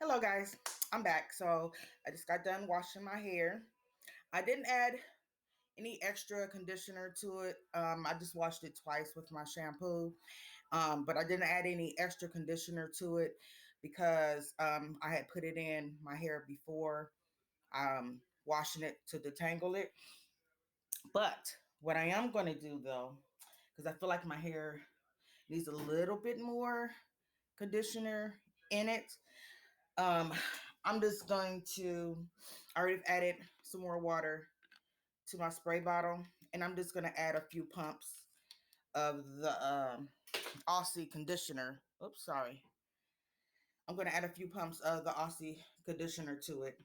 Hello guys, I'm back. So I just got done washing my hair. I didn't add any extra conditioner to it. I just washed it twice with my shampoo, but I didn't add any extra conditioner to it because I had put it in my hair before washing it to detangle it. But what I am going to do though, because I feel like my hair needs a little bit more conditioner in it. Um, I'm just going to, I already added some more water to my spray bottle, and I'm just going to add a few pumps of the Aussie conditioner. Oops, sorry. I'm going to add a few pumps of the Aussie conditioner to it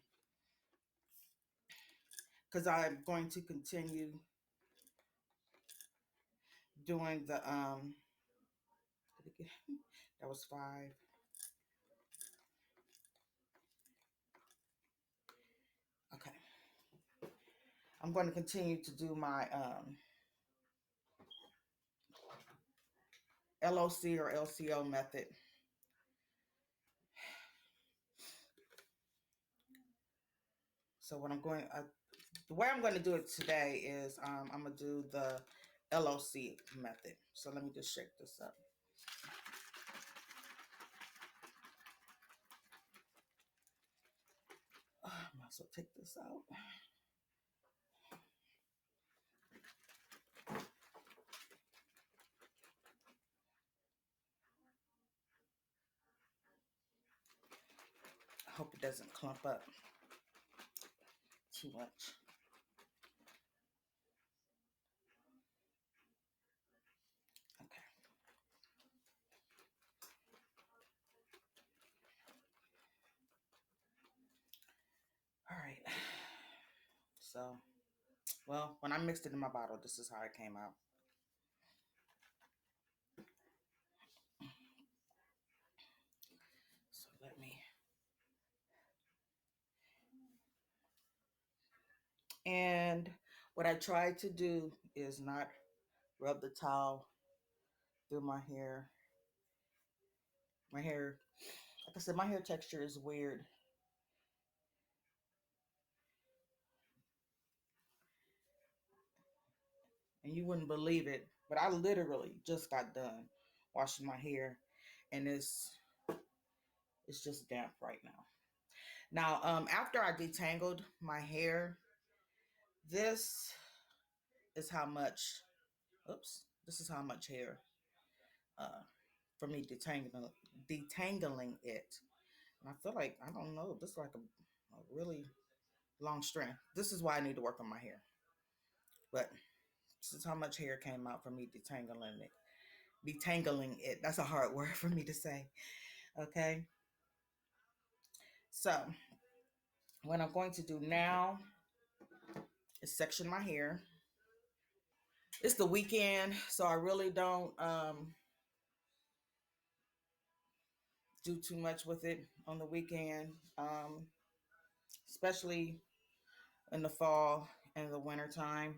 because I'm going to continue doing the, that was 5. Okay. I'm going to continue to do my LOC or LCO method. So what I'm going, the way I'm going to do it today is I'm going to do the LOC method. So let me just shake this up. I might as well take this out. I hope it doesn't clump up too much. Okay. All right. So, well, when I mixed it in my bottle, this is how it came out. So let me. And what I try to do is not rub the towel through my hair. My hair, like I said, my hair texture is weird. And you wouldn't believe it, but I literally just got done washing my hair, and it's just damp right now. Now, after I detangled my hair, this is how much. Oops, this is how much hair uh, for me detangling it. And I feel like I don't know. This is like a really long strand. This is why I need to work on my hair. But this is how much hair came out for me detangling it. Detangling it. That's a hard word for me to say. Okay. So what I'm going to do now is section my hair. It's the weekend, so I really don't do too much with it on the weekend, especially in the fall and the winter time.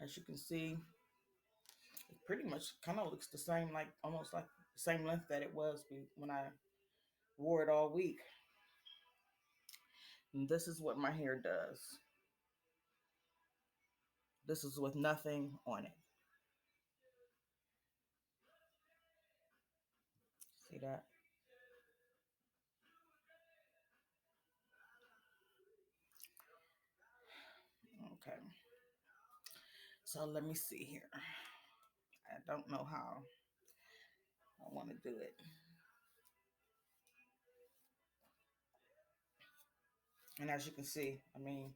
As you can see, it pretty much kind of looks the same, like almost like the same length that it was when I wore it all week. And this is what my hair does. This is with nothing on it. See that? Okay. So let me see here. I don't know how I want to do it. And as you can see, I mean,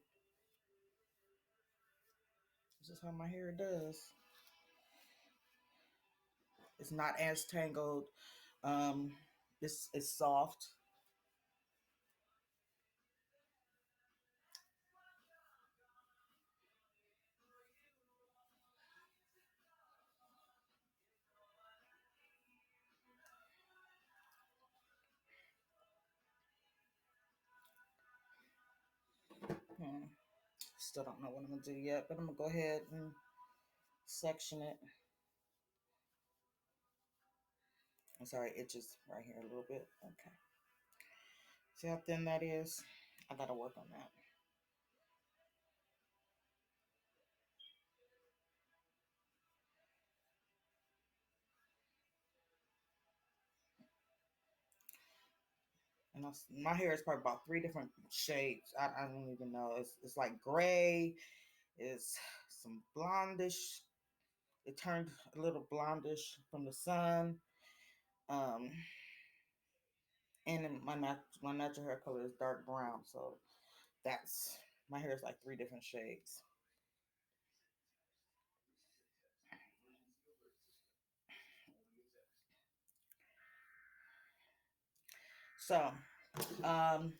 this is how my hair does. It's not as tangled. This is soft. Still don't know what I'm gonna do yet, but I'm gonna go ahead and section it. I'm sorry, it itches right here a little bit. Okay. See how thin that is? I gotta work on that. And my hair is probably about three different shades. I don't even know. It's like gray. It's some blondish. It turned a little blondish from the sun. Um, and then my natural hair color is dark brown. So that's my hair is like three different shades. So um,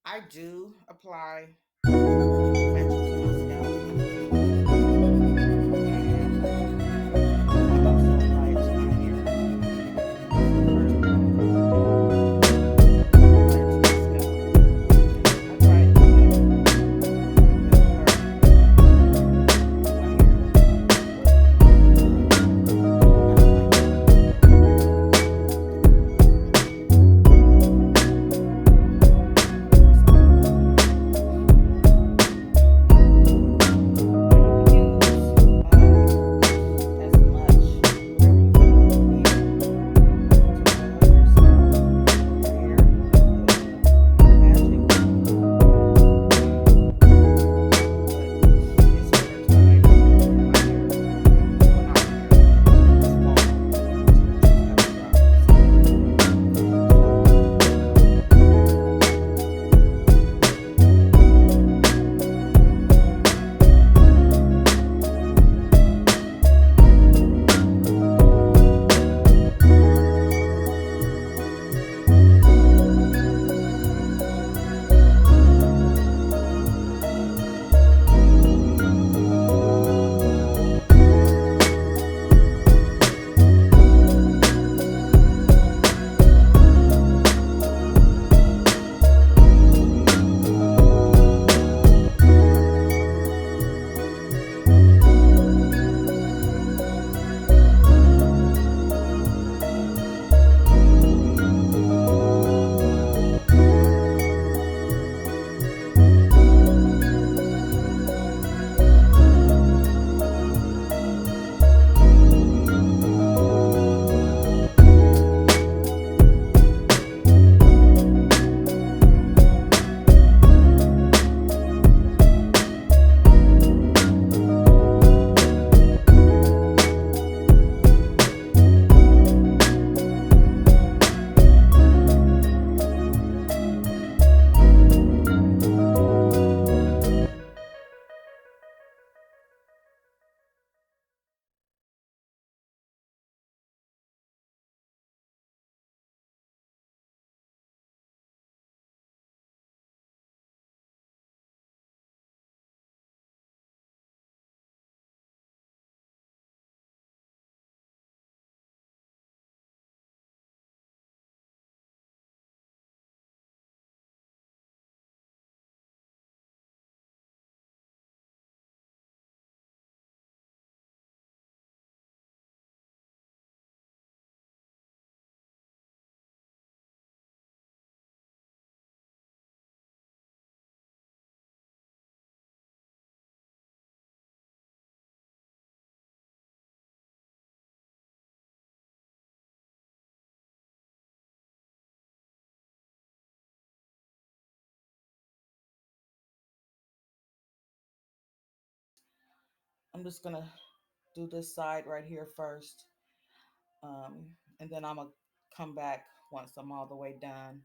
I do apply magic to my scalp, and I also apply it to my hair. First thing I do, apply it to my scalp. I tried doing this part with my hair, but I don't like it. So now you can use as much whatever you feel you need to oil your scalp or your hair with the magic. But it's winter time and my hair, well, not winter, it's fall, but temperatures haven't dropped significantly. So I'm just gonna do this side right here first, and then I'm gonna come back once I'm all the way done.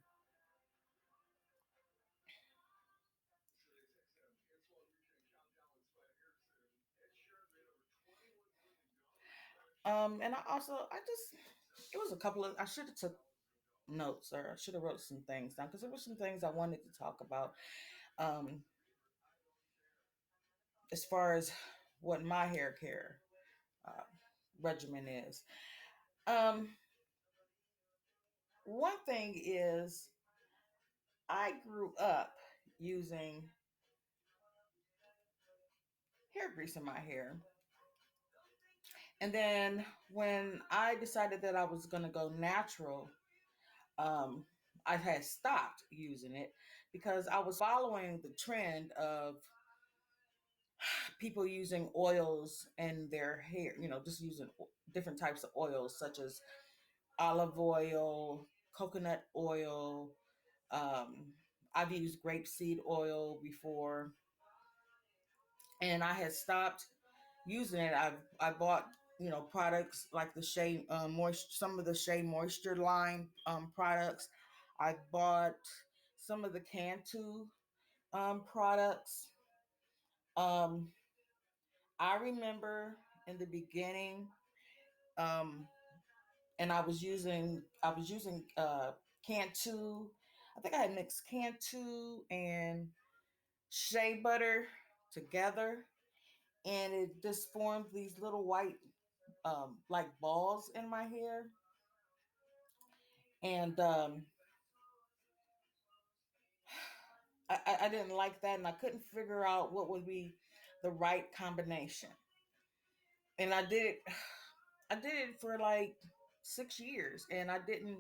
And I just it was a couple of I should have took notes or I should have wrote some things down because there were some things I wanted to talk about. Um, as far as what my hair care uh, regimen is. Um, one thing is I grew up using hair grease in my hair, And then when I decided that I was going to go natural, um, I had stopped using it because I was following the trend of people using oils in their hair, just using different types of oils such as olive oil, coconut oil. Um, I've used grapeseed oil before, and I had stopped using it. I bought products like the Shea Moisture, some of the Shea Moisture line products. I bought some of the Cantu products. Um, I remember in the beginning, um, and I was using Cantu. I think I had mixed Cantu and shea butter together, and it just formed these little white like balls in my hair. And I didn't like that, and I couldn't figure out what would be the right combination. And I did it for like 6 years, and I didn't.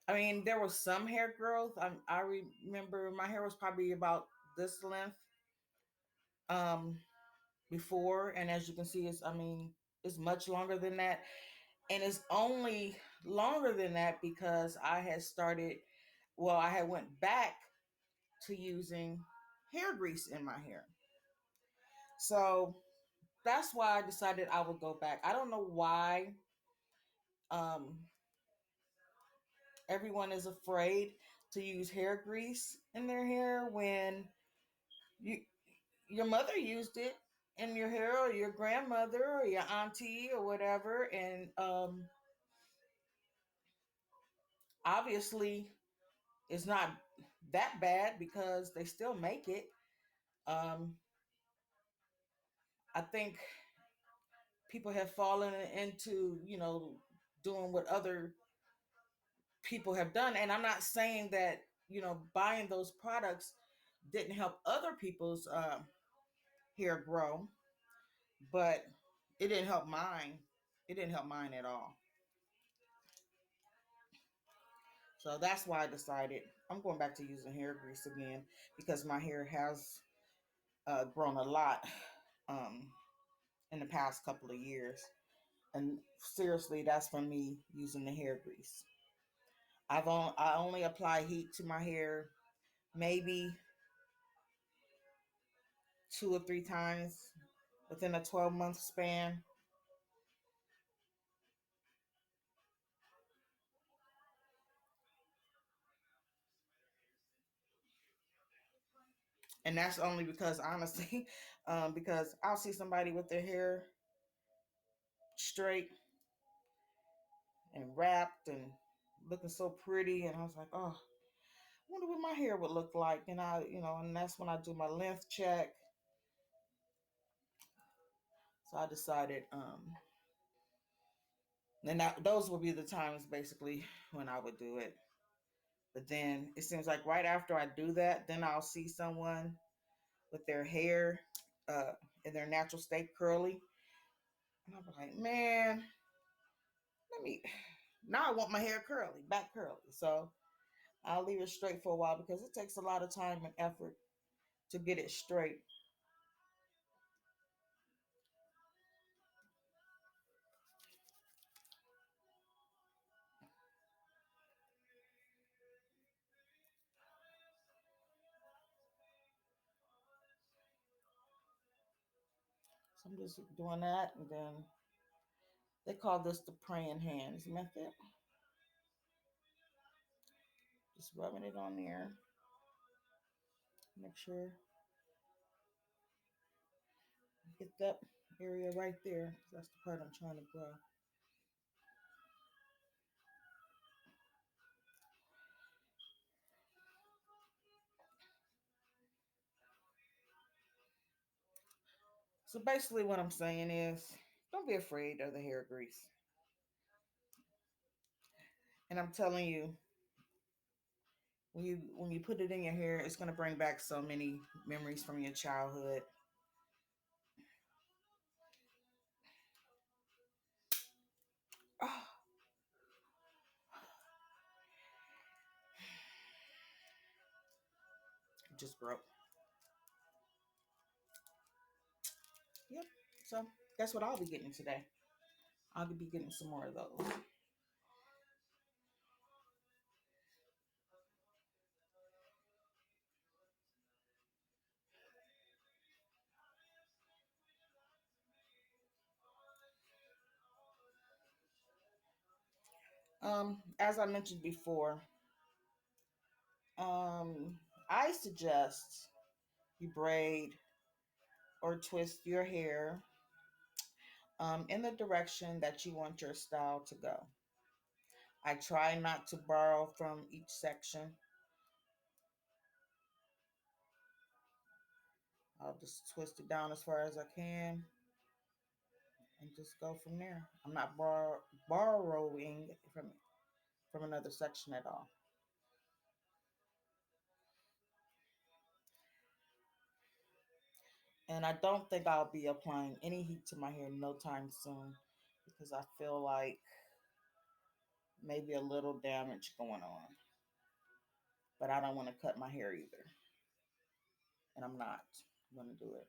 I mean, there was some hair growth. I remember my hair was probably about this length um, before, and as you can see, it's much longer than that, and it's only longer than that because I had started. Well, I had went back to using hair grease in my hair, so that's why I decided I would go back. I don't know why um, everyone is afraid to use hair grease in their hair when you your mother used it in your hair, or your grandmother or your auntie or whatever, and obviously it's not that bad because they still make it. um, I think people have fallen into doing what other people have done, and I'm not saying that buying those products didn't help other people's hair grow, but it didn't help mine. It didn't help mine at all. So that's why I decided I'm going back to using hair grease again, because my hair has grown a lot um, in the past couple of years. And seriously, that's from me using the hair grease. I only apply heat to my hair maybe 2 or 3 times within a 12-month span. And that's only because, honestly, because I'll see somebody with their hair straight and wrapped and looking so pretty, and I was like, oh, I wonder what my hair would look like. And and that's when I do my length check. So I decided, and those would be the times basically when I would do it. But then it seems like right after I do that, then I'll see someone with their hair uh, in their natural state curly, and I'm like, man, let me. Now I want my hair curly, back curly. So I'll leave it straight for a while because it takes a lot of time and effort to get it straight. So I'm just doing that, and then they call this the praying hands method. Just rubbing it on there. Make sure you get that area right there. 'Cause that's the part I'm trying to grow. So basically, what I'm saying is, don't be afraid of the hair grease. And I'm telling you, when you put it in your hair, it's gonna bring back so many memories from your childhood. just broke. Yep. So that's what I'll be getting today. I'll be getting some more of those. As I mentioned before, I suggest you braid or twist your hair in the direction that you want your style to go. I try not to borrow from each section. I'll just twist it down as far as I can and just go from there. I'm not borrowing from another section at all. And I don't think I'll be applying any heat to my hair no time soon because I feel like maybe a little damage going on. But I don't want to cut my hair either. And I'm not going to do it.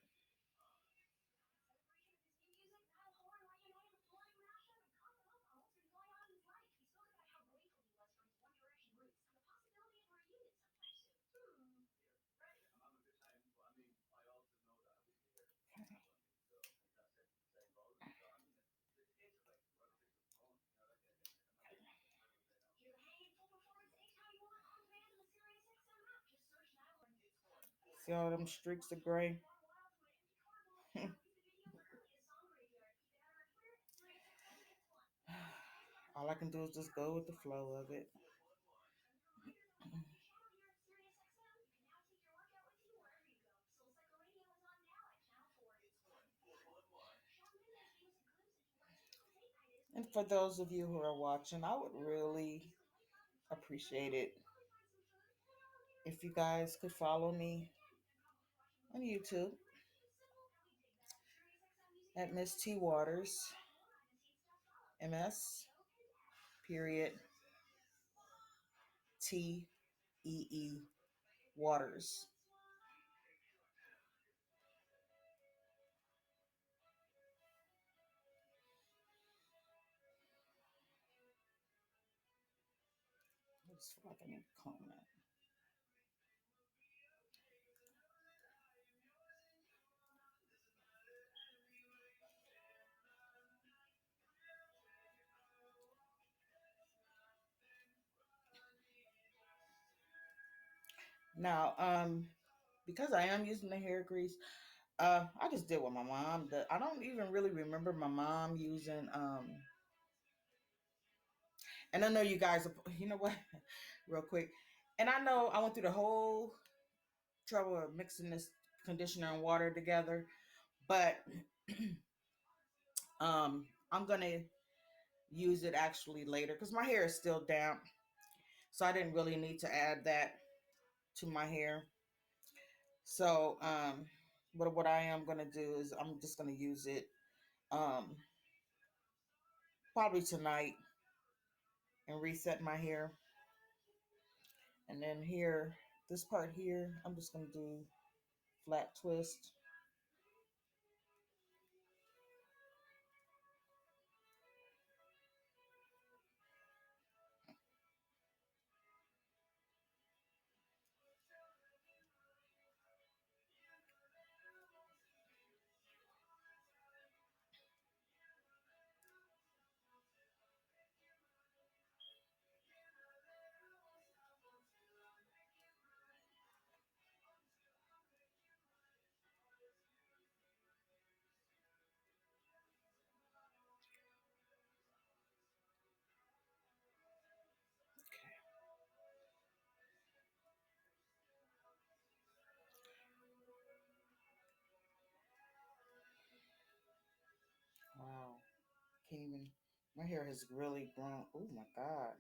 See all them streaks of gray? All I can do is just go with the flow of it. And for those of you who are watching, I would really appreciate it if you guys could follow me on YouTube at Miss T Waters, MS, period, TEE Waters. I just feel like I need to comb that. Now, because I am using the hair grease, I just did what my mom did. I don't even really remember my mom using and I know you guys you know what, real quick. And I know I went through the whole trouble of mixing this conditioner and water together, but I'm gonna use it actually later because my hair is still damp. So I didn't really need to add that to my hair. So but what I am gonna do is I'm just gonna use it um probably tonight and reset my hair. And then here, this part here, I'm just gonna do flat twist. Wow. Can't even, my hair has really grown. Oh my God.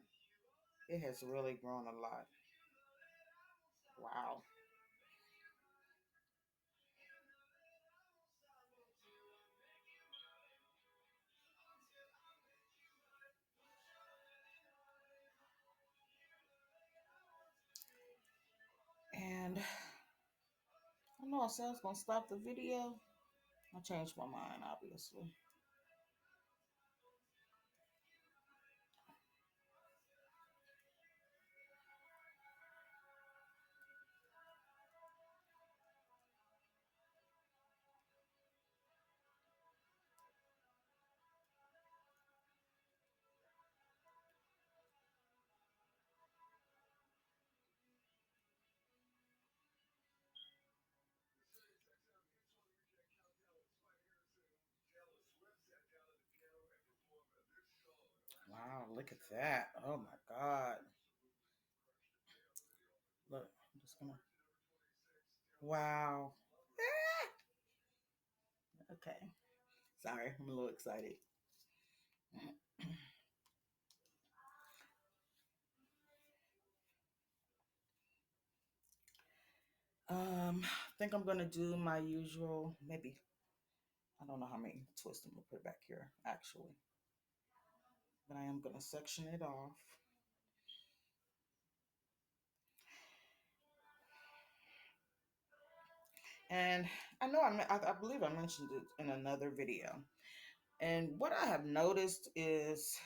It has really grown a lot. Wow. And Oh, I said I was going to stop the video. I changed my mind, obviously. Wow, look at that. Oh my God. Look, I'm just gonna. Wow. Okay. Sorry, I'm a little excited. I think I'm gonna do my usual, maybe, I don't know how many twists I'm gonna put back here, actually. But I am gonna section it off. And I know I believe I mentioned it in another video. And what I have noticed is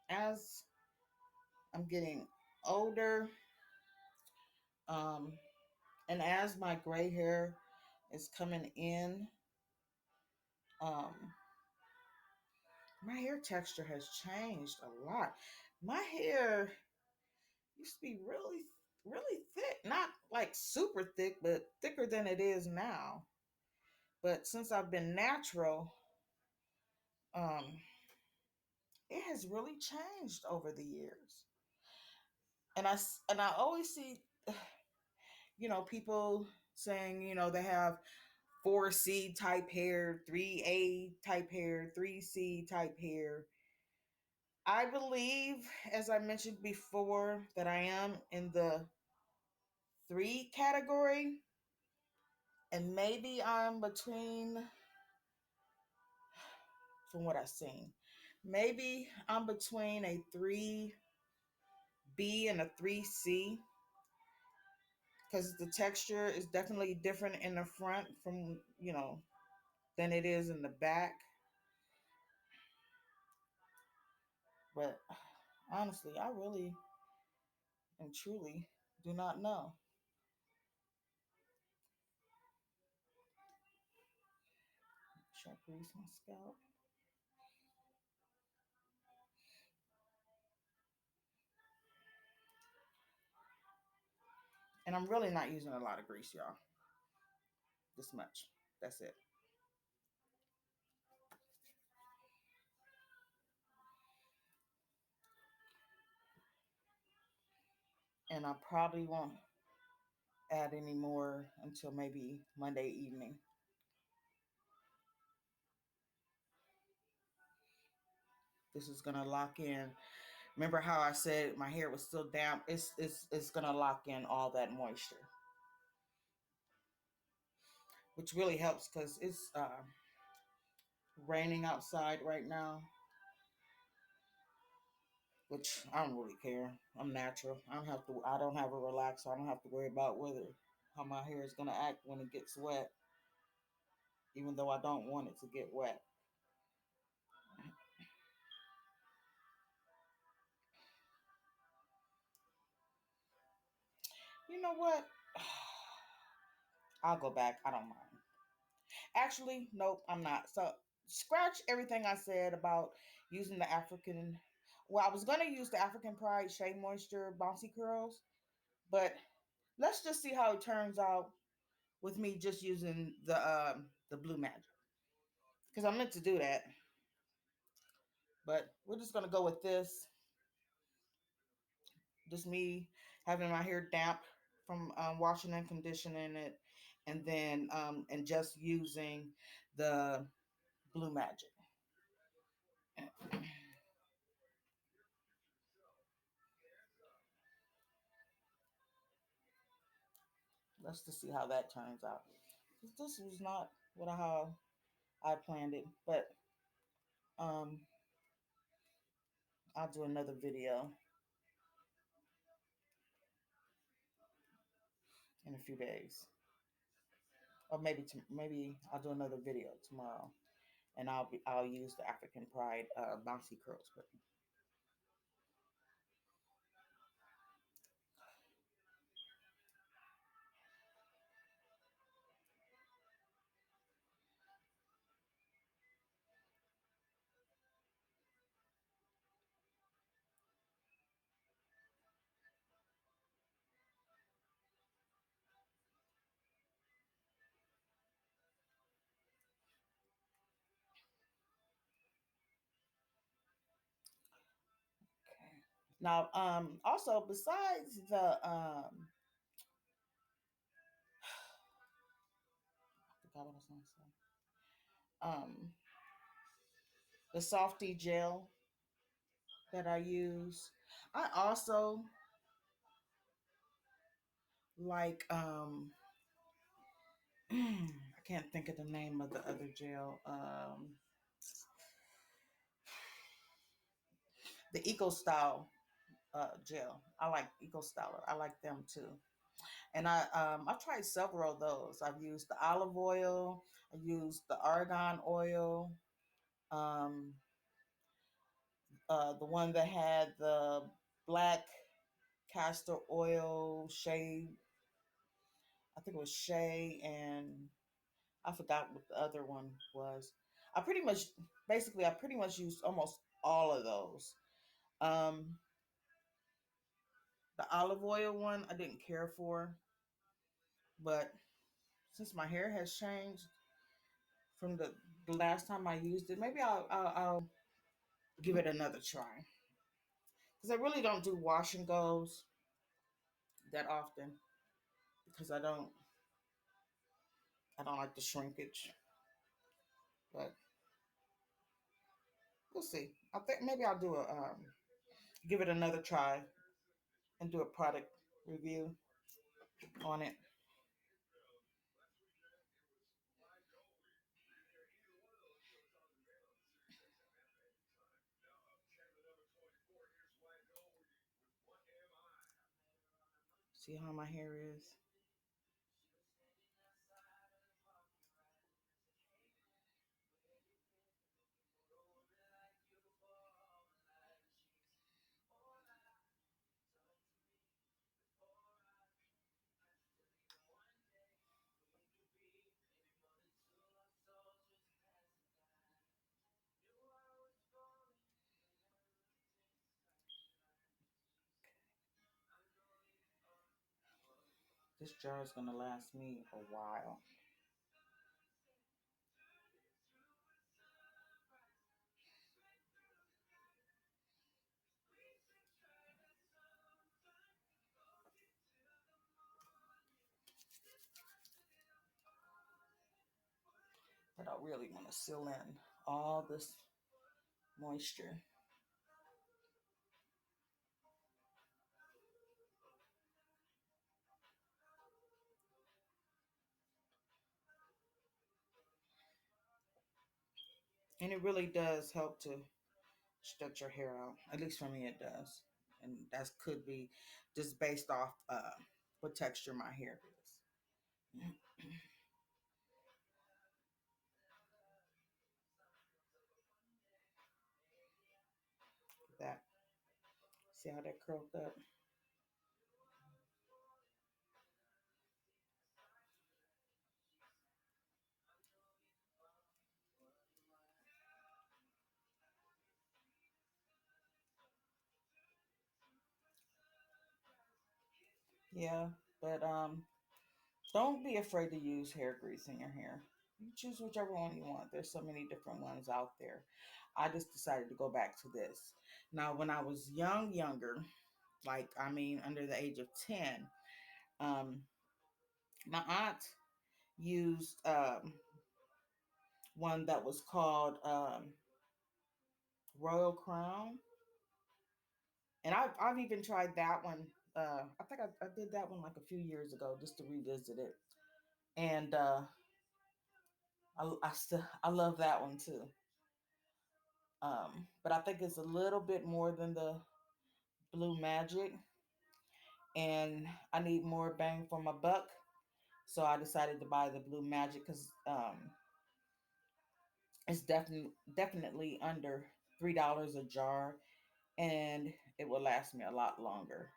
as I'm getting older, um, and as my gray hair is coming in, um, my hair texture has changed a lot. My hair used to be really, really thick. Not like super thick, but thicker than it is now. But since I've been natural, um, it has really changed over the years. And I always see, people saying, they have 4C type hair, 3A type hair, 3C type hair. I believe, as I mentioned before, that I am in the 3 category, and maybe I'm between, from what I've seen, maybe I'm between a 3B and a 3C, because the texture is definitely different in the front from, than it is in the back. But honestly, I really and truly do not know. Should I grease my scalp? And I'm really not using a lot of grease, y'all. This much. That's it. And I probably won't add any more until maybe Monday evening. This is gonna lock in. Remember how I said my hair was still damp? It's gonna lock in all that moisture, which really helps because it's raining outside right now. Which I don't really care. I'm natural. I don't have to. I don't have a relaxer. So I don't have to worry about whether how my hair is gonna act when it gets wet, even though I don't want it to get wet. You know what? I'll go back. I don't mind. Actually, nope, I'm not. So scratch everything I said about using the African. Well, I was gonna use the African Pride Shea Moisture Bouncy Curls, but let's just see how it turns out with me just using the Blue Magic, because I meant to do that, but we're just gonna go with this. Just me having my hair damp from washing and conditioning it, and then and just using the Blue Magic. Let's just see how that turns out. This was not how I planned it, but um, I'll do another video in a few days. or maybe I'll do another video tomorrow, and I'll use the African Pride bouncy curl spray. Okay. Now, also besides the I forgot what I was gonna say. The softy gel that I use. I also like I can't think of the name of the other gel. The Eco Style gel. I like Eco Styler. I like them too. And I've tried several of those. I've used the olive oil. I used the argan oil. Um, the one that had the black castor oil shea. I think it was shea, and I forgot what the other one was. I pretty much, I pretty much used almost all of those. Um, the olive oil one I didn't care for, but since my hair has changed from the last time I used it, maybe I'll give it another try. Because I really don't do wash and goes that often because I don't like the shrinkage. But we'll see. I think maybe I'll do a give it another try and do a product review on it. See how my hair is. This jar is gonna last me a while. But I really want to seal in all this moisture. And it really does help to stretch your hair out. At least for me, it does. And that could be just based off what texture my hair is. That see how that curled up? Yeah, but don't be afraid to use hair grease in your hair. You choose whichever one you want. There's so many different ones out there. I just decided to go back to this. Now, when I was younger, like I mean, under the age of 10, um, my aunt used one that was called Royal Crown, and I've even tried that one. I think I did that one like a few years ago just to revisit it, and I still I love that one too. But I think it's a little bit more than the Blue Magic, and I need more bang for my buck. So I decided to buy the Blue Magic because it's definitely under $3 a jar, and it will last me a lot longer.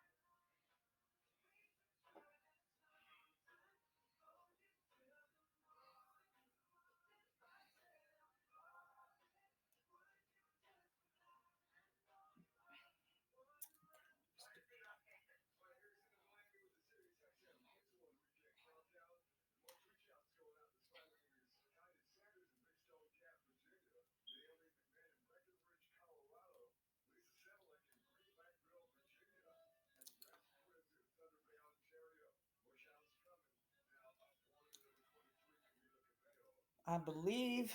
I believe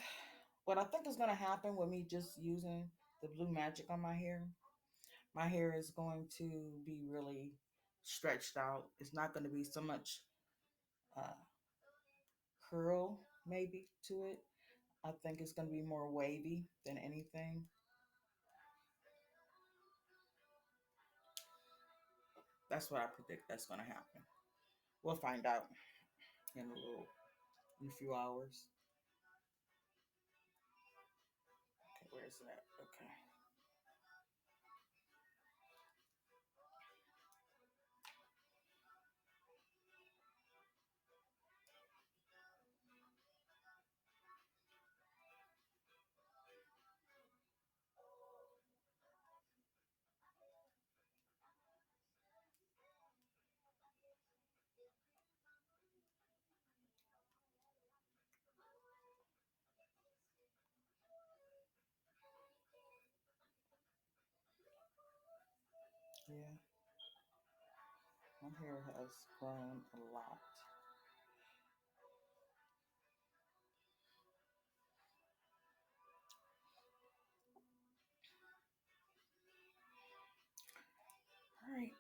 what I think is going to happen with me just using the Blue Magic on my hair is going to be really stretched out. It's not going to be so much uh, curl, maybe, to it. I think it's going to be more wavy than anything. That's what I predict that's going to happen. We'll find out in a few hours. Okay, where's that? Okay. Yeah, my hair has grown a lot. All right,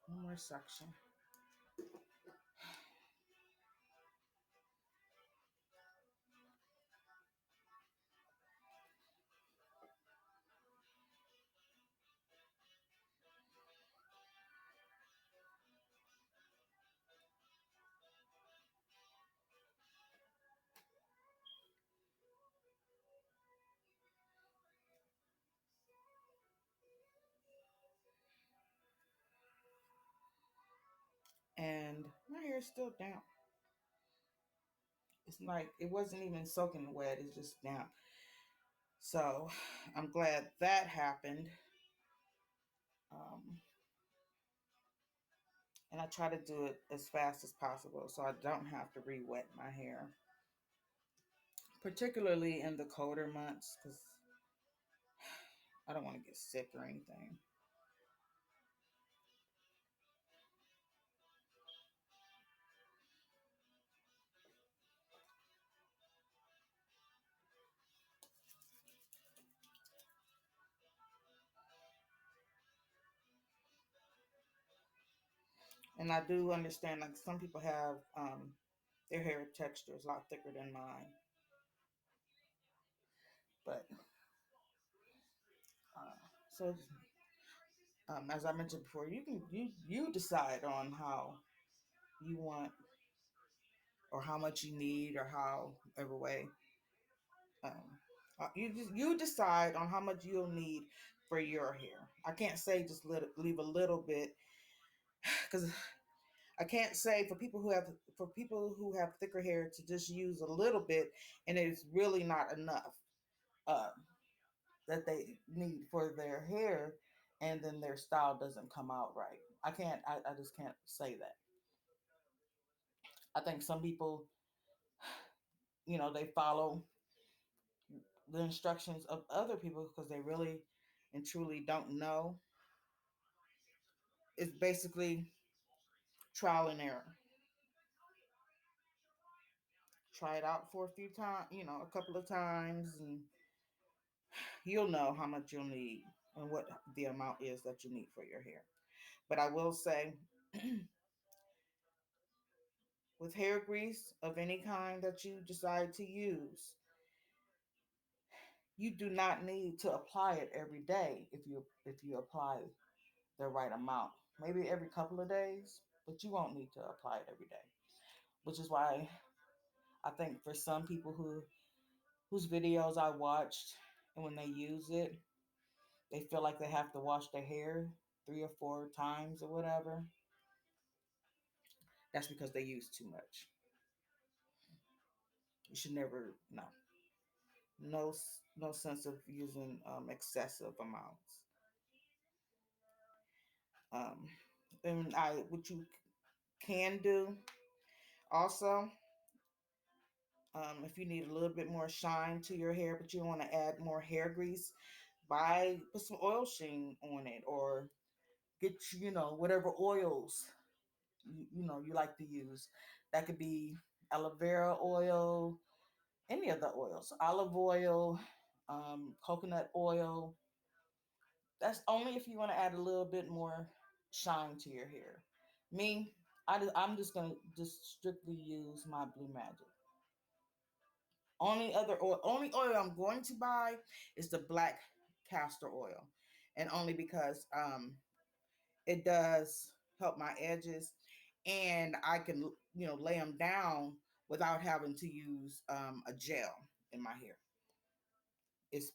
one more section. And my hair is still damp. It's like it wasn't even soaking wet, it's just damp. So I'm glad that happened. Um, and I try to do it as fast as possible so I don't have to re wet my hair, particularly in the colder months because I don't want to get sick or anything. And I do understand, like, some people have their hair texture is a lot thicker than mine. But so as I mentioned before, you decide on how you want or how much you need or however way. Um, you decide on how much you'll need for your hair. I can't say just leave a little bit because I can't say for people who have thicker hair to just use a little bit and it's really not enough uh, that they need for their hair, and then their style doesn't come out right. I can't. I just can't say that. I think some people, they follow the instructions of other people because they really and truly don't know. It's basically trial and error. Try it out for a few times, a couple of times, and you'll know how much you'll need and what the amount is that you need for your hair. But I will say, with hair grease of any kind that you decide to use, you do not need to apply it every day if you apply the right amount. maybe every couple of days, but you won't need to apply it every day. Which is why I think for some people whose videos I watched, and when they use it, they feel like they have to wash their hair 3 or 4 times or whatever. That's because they use too much. You should never, no sense of using excessive amounts. Um, and what you can do also, if you need a little bit more shine to your hair, but you want to add more hair grease, put some oil sheen on it, or get whatever oils you like to use. That could be aloe vera oil, any of the oils, olive oil, coconut oil. That's only if you want to add a little bit more shine to your hair. Me, I'm just gonna just strictly use my Blue Magic. Only oil I'm going to buy is the black castor oil, and only because it does help my edges, and I can lay them down without having to use a gel in my hair. It's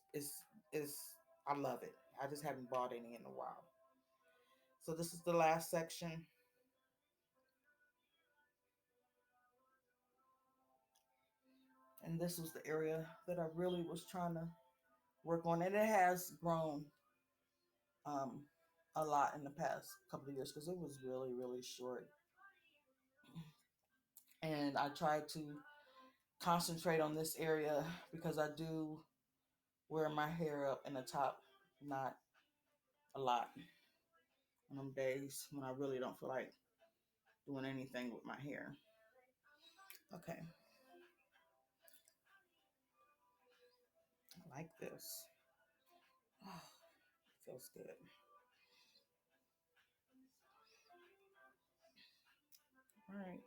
I love it. I just haven't bought any in a while. So this is the last section, and this was the area that I really was trying to work on, and it has grown um, a lot in the past couple of years because it was really really short, and I tried to concentrate on this area because I do wear my hair up in the top, not a lot on them days when I really don't feel like doing anything with my hair. Okay, I like this. Oh, feels good. All right,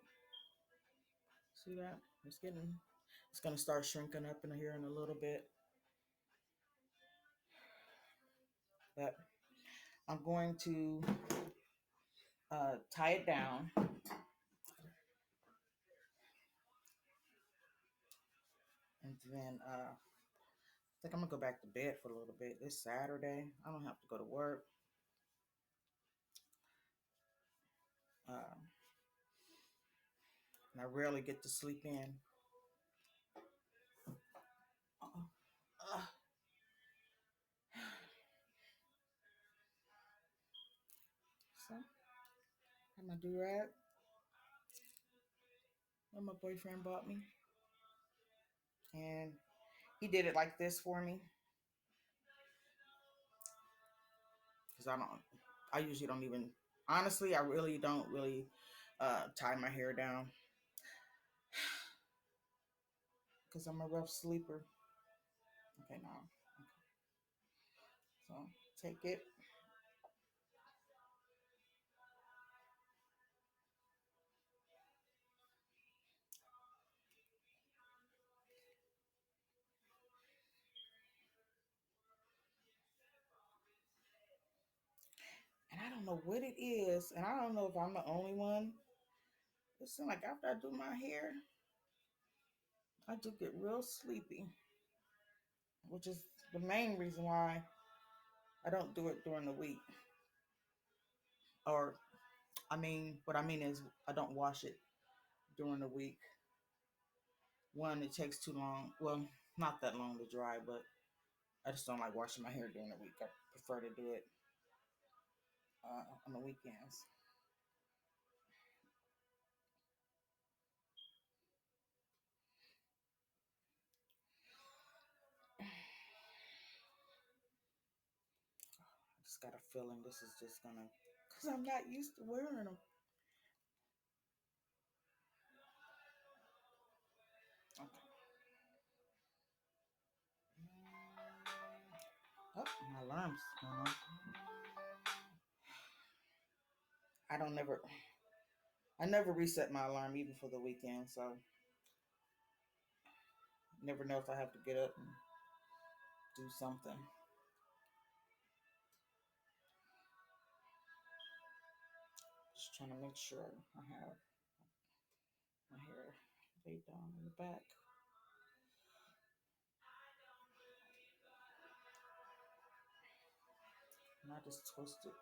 see that? It's gonna start shrinking up in here in a little bit, but I'm going to tie it down, and then I think I'm gonna go back to bed for a little bit. It's Saturday. I don't have to go to work. Uh, and I rarely get to sleep in. Uh-uh. Uh, so, I'm gonna do that. What my boyfriend bought me, and he did it like this for me because I don't. I usually don't even. Honestly, I really don't tie my hair down because I'm a rough sleeper. Okay, now. So take it. And I don't know what it is, and I don't know if I'm the only one. It seems like after I do my hair, I do get real sleepy, which is the main reason why I don't do it during the week. Or, what I mean is, I don't wash it during the week. One, it takes too long. Well, not that long to dry, but I just don't like washing my hair during the week. I prefer to do it on the weekends. I just got a feeling this is just gonna, because I'm not used to wearing them. Okay. Oh, my alarm's going on. I don't never, I never reset my alarm even for the weekend, so never know if I have to get up and do something. Trying to make sure I have my hair laid down in the back. And I just twist it.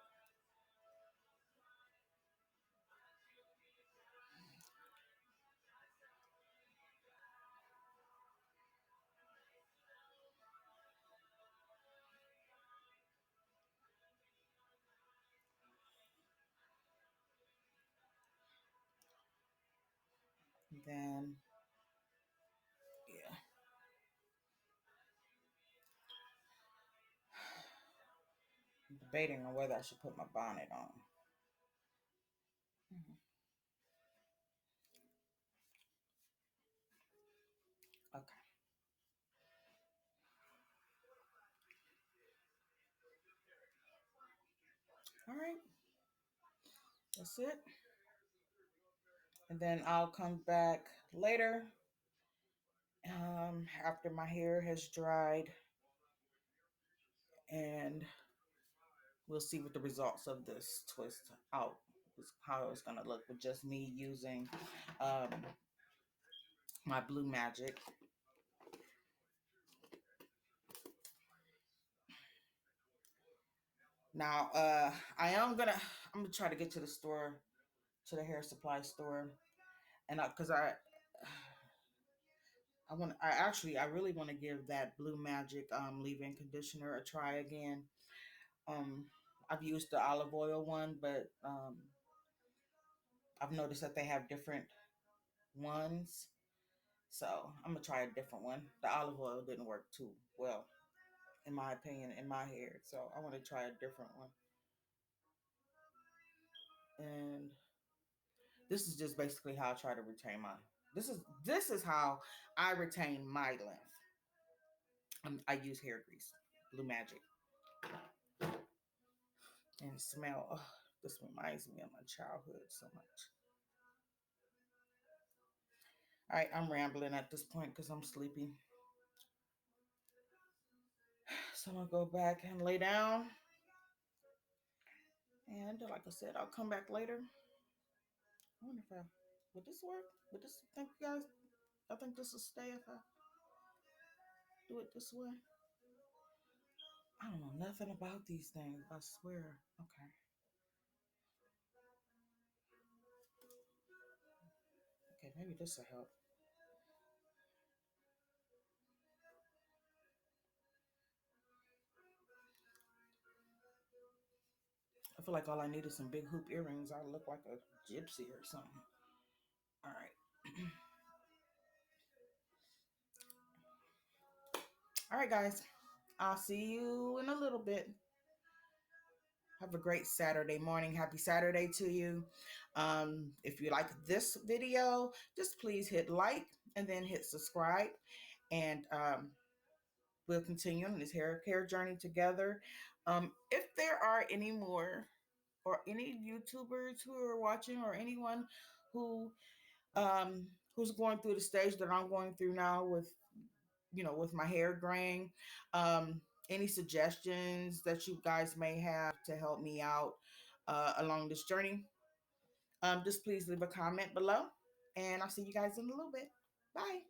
And then, yeah. I'm debating on whether I should put my bonnet on. Mhm. Okay. All right. That's it. And then I'll come back later after my hair has dried, and we'll see what the results of this twist out is, how it's going to look with just me using um, my Blue Magic. Now, I'm gonna try to get to the store, to the hair supply store, and because I really want to give that Blue Magic leave-in conditioner a try again. Um, I've used the olive oil one, but I've noticed that they have different ones, so I'm gonna try a different one. The olive oil didn't work too well, in my opinion, in my hair, so I want to try a different one. And this is just basically how I try to retain my. This is how I retain my length. I use hair grease, Blue Magic, and smell. Oh, this reminds me of my childhood so much. All right, I'm rambling at this point because I'm sleepy. So I'm gonna go back and lay down. And like I said, I'll come back later. I wonder if would this work? Would this think you guys? I think this will stay if I do it this way. I don't know nothing about these things. I swear. Okay. Okay, maybe this will help. I feel like all I need is some big hoop earrings. I look like a gypsy or something. All right. All right, guys. I'll see you in a little bit. Have a great Saturday morning. Happy Saturday to you. If you like this video, just please hit like and then hit subscribe. And we'll continue on this hair journey together. If there are any more or any YouTubers who are watching or anyone who who's going through the stage that I'm going through now with with my hair graying, any suggestions that you guys may have to help me out along this journey, just please leave a comment below, and I'll see you guys in a little bit. Bye.